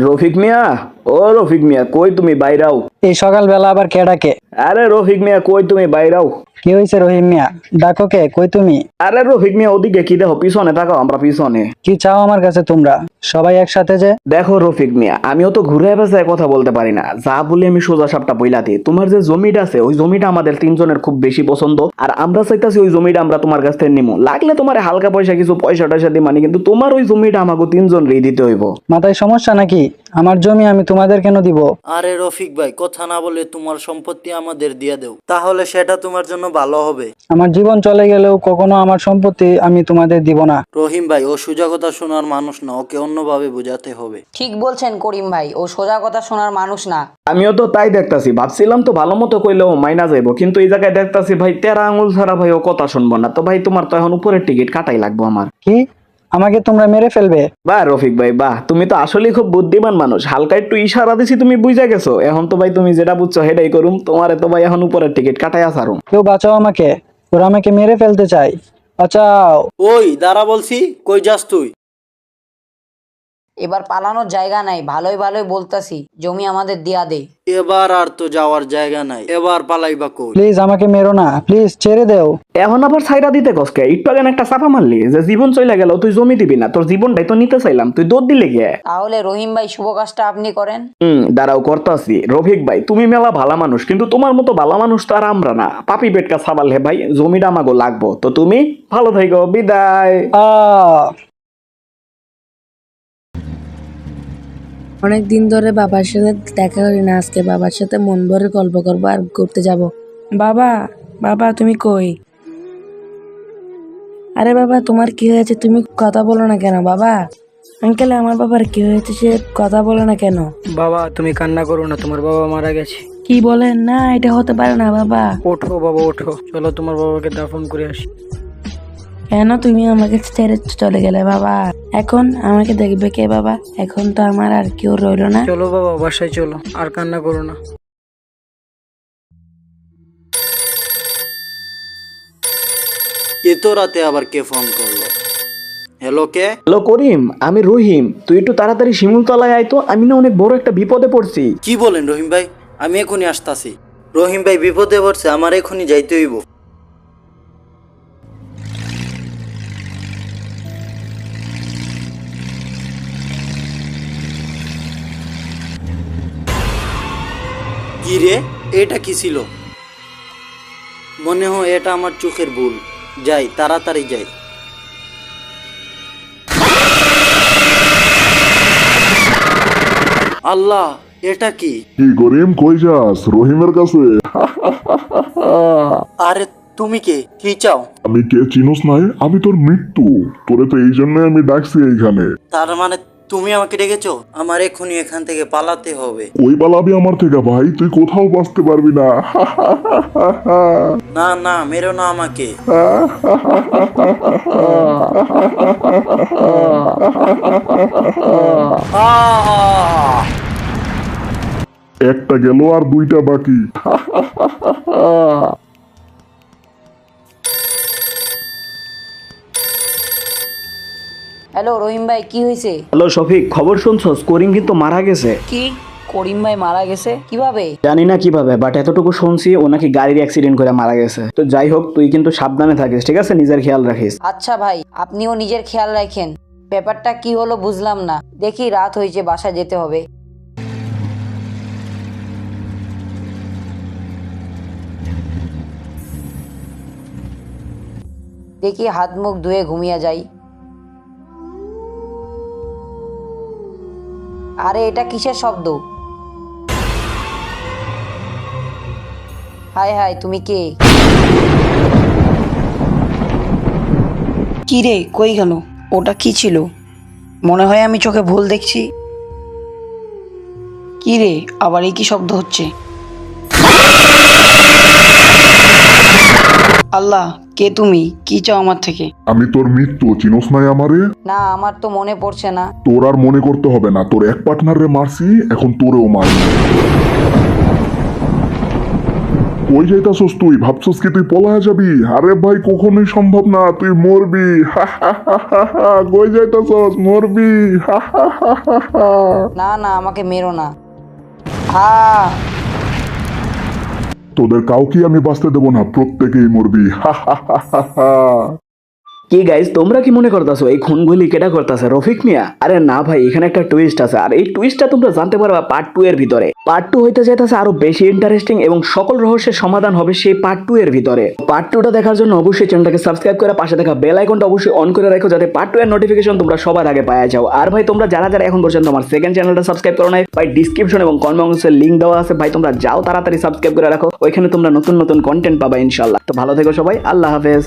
রফিক মিয়া, ও রফিক মিয়া, কই তুমি বাইরাও? এই সকালবেলা আবার কে ডাকে? আরে রফিক মিয়া, কই তুমি বাইরাও? কি হয়েছে রহিম মিয়া? ডাকো কে? কই তুমি? আরে রফিক মিয়া, ওদিকে কি দেখো? পিছনে তাকাও, আমরা পিছনে। কি চাও আমার কাছে তোমরা সবাই একসাথে যে? দেখো রফিক মিয়া, আমিও তো ঘুরে বেড়ায় কথা বলতে পারি না, যা বলি আমি সোজা সাপটা বইলা দিই। তোমার যে জমিটা আছে, ওই জমিটা আমাদের তিনজনের খুব বেশি পছন্দ, আর আমরা চাইতাছি ওই জমিটা আমরা তোমার কাছ থেকে নিমু। লাগলে তোমার হালকা পয়সা কিছু পয়সা টয়সা দিই, মানে কিন্তু তোমার ওই জমিটা আমাকে তিনজন রেই দিতে হইব। মাথায় সমস্যা নাকি? আমার জমি আমি তোমাদের কেন দিব? আরে রফিক ভাই, কথা না বলে তোমার সম্পত্তি আমাদের দিয়ে দেও, তাহলে সেটা তোমার জন্য ভালো হবে। আমার জীবন চলে গেলেও কখনো আমার সম্পত্তি আমি তোমাদের দিব না। রহিম ভাই, ও সোজা কথা শোনার মানুষ না, ওকে অন্যভাবে বোঝাতে হবে। ঠিক বলছেন করিম ভাই, ও সোজা কথা শোনার মানুষ না। আমিও তো তাই দেখতাছি, ভাবছিলাম তো ভালো মতো কইলেও মাইনা যাইবো, কিন্তু এই জায়গায় দেখতাছি ভাই 13 আঙুল ছাড়া ভাই ও কথা শুনবো না। তো ভাই তোমার তো এখন উপরের টিকিট কাটাই লাগবো আমার। কি? আমাকে তোমরা মেরে ফেলবে? বাহ রফিক ভাই বাহ, তুমি তো আসলেই খুব বুদ্ধিমান মানুষ। হালকা একটু ইশারা দিছি, তুমি বুঝা গেছো। এখন তো ভাই তুমি যেটা বুঝছো সেটাই করুম। তোমারে তো ভাই এখন উপরের টিকিট কাটাই আসারুম। কেউ বাঁচাও আমাকে, ওরা আমাকে মেরে ফেলতে চায়, বাঁচাও। ওই দাঁড়া বলছি, কই যাস তুই? এবার পালানোর জায়গা নাই, ভালোই ভালোই বলতাছি, জমি আমাদের দিয়া দে। এবার আর তো যাওয়ার জায়গা নাই, এবার পালাইবা কই? প্লিজ আমাকে মেরো না, প্লিজ ছেড়ে দেও। এখন আবার ছাইরা দিতে কসকে? একটু আগে না একটা চাপা মারলি যে জীবন চলে গেল, তুই জমি দিবি না? তোর জীবনটাই তো নিতে চাইলাম, তুই দৌড় দিলে গিয়ে। তাহলে রহিম ভাই শুভ কাজটা আপনি করেন। দাঁড়াও করতাছি। রফিক ভাই, তুমি মেলা ভালা মানুষ, কিন্তু তোমার মতো ভালা মানুষ তো আর আমরা না। পাপি পেটকা সাবাল হে ভাই, জমিটা আমাগো লাগবো। তো তুমি ভালো থাকো, বিদায়। অনেক দিন ধরে বাবার সাথে দেখা করি না, আজকে বাবার সাথে মন ভরে গল্প করবো আর ঘুরতে যাব। বাবা, বাবা তুমি কই? আরে বাবা, তোমার কি হয়েছে? তুমি কথা বলো না কেন বাবা? আঙ্কেল, আমার বাবার কি হয়েছে? সে কথা বলে না কেন? বাবা তুমি কান্না করো না, তোমার বাবা মারা গেছে। কি বলেন? না, এটা হতে পারে না বাবা। ওঠো বাবা ওঠো, চলো তোমার বাবাকে দাফন করে আসি। কেন তুমি আমাকে ছেড়ে চলে গেলে বাবা? এখন আমাকে দেখবে কে বাবা? এখন তো আমার আর কেউ রইলো না। চলো বাবা বাসায় চলো, আর কান্না করো না। এত রাতে আবার কে ফোন করলো? হ্যালো, কে? হ্যালো করিম, আমি রহিম। তুই একটু তাড়াতাড়ি শিমুলতলায় আয় তো, আমি না অনেক বড় একটা বিপদে পড়ছি। কি বলেন রহিম ভাই? আমি এখনই আসতাছি। রহিম ভাই বিপদে পড়ছে, আমার এখনই যাইতে হইব। কি রে, এটা কি ছিল? মনে হয় এটা আমার চোখের ভুল। যাই, তাড়াতাড়ি যাই। আল্লাহ, এটা কি? কি করিম, কই যাস? রহিমের কাছে। আরে তুমি কে? কি চাও? আমি কে চিনোস নাই? আমি তোর মৃত্যু। তোরে তো এই জন্য আমি ডাকছি এইখানে। তার মানে তুমি আমাকে ডেকেছো? আমার এখনই এখান থেকে পালাতে হবে। ওই পালাবি আমার থেকে ভাই, তুই কোথাও বাঁচতে পারবি না। না না, মেরো না আমাকে। আহ! একটা গেল আর দুইটা বাকি। হ্যালো রহিম ভাই, কি হয়েছে? হ্যালো শফিক, খবর শুনছস? করিম কিন্তু মারা গেছে। কি? করিম ভাই মারা গেছে? কিভাবে? জানি না কিভাবে, বাট এতটুকু শুনছি ও নাকি গাড়ির অ্যাক্সিডেন্ট করে মারা গেছে। তো যাই হোক, তুই কিন্তু সাবধানে থাকিস, ঠিক আছে? নিজের খেয়াল রাখিস। আচ্ছা ভাই, আপনিও নিজের খেয়াল রাখেন। ব্যাপারটা কি হলো বুঝলাম না। দেখি, রাত হয়েছে, বাসায় যেতে হবে। দেখি হাত মুখ ধুয়ে ঘুমিয়ে যাই। আরে এটা কিসের শব্দ? হাই হাই, তুমি কে? কি রে, কই গেল? ওটা কি ছিল? মনে হয় আমি চোখে ভুল দেখছি। কি রে, আবার এই কি শব্দ হচ্ছে? আল্লাহ, কে তুমি? কি চাও আমার থেকে? আমি তোর মৃত্যু, চিনোস নাই আমারে? না, আমার তো মনে পড়ছে না। তোর আর মনে করতে হবে না, তোর এক পার্টনারে মারছি, এখন তোরেও মারবি। কই যাইতাছস তুই? ভাবছস কি তুই পলায়া যাবি? আরে ভাই কখনোই সম্ভব না, তুই মরবি। কই যাইতাছস? মরবি। না না, আমাকে মেরো না। তোদের কাউকে আমি বাঁচতে দেবো না, প্রত্যেকেই মরবি। কি গাইস, তোমরা কি মনে করতেছো এই খুনগুলি কেটা করতেছে? রফিক মিয়া? আরে না ভাই, এখানে একটা টুইস্ট আছে, আর এই টুইস্টটা তোমরা জানতে পারবা পার্ট 2 এর ভিতরে। পার্ট 2 হইতে যাইতেছে আরো বেশি ইন্টারেস্টিং এবং সকল রহস্যের সমাধান হবে সেই পার্ট 2 এর ভিতরে। পার্ট 2টা দেখার জন্য অবশ্যই চ্যানেলটাকে সাবস্ক্রাইব করে পাশে থাকা বেল আইকনটা অবশ্যই অন করে রাখো, যাতে পার্ট 2 এর নোটিফিকেশন তোমরা সবার আগে পাওয়া যাও। আর ভাই তোমরা যারা যারা এখন পর্যন্ত আমার সেকেন্ড চ্যানেলটা সাবস্ক্রাইব করো নাই ভাই, ডিসক্রিপশন এবং কমেন্ট বক্সে লিংক দেওয়া আছে ভাই, তোমরা যাও তাড়াতাড়ি সাবস্ক্রাইব করে রাখো, ওইখানে তোমরা নতুন নতুন কন্টেন্ট পাবা ইনশাআল্লাহ। তো ভালো থেকো সবাই, আল্লাহ হাফেজ।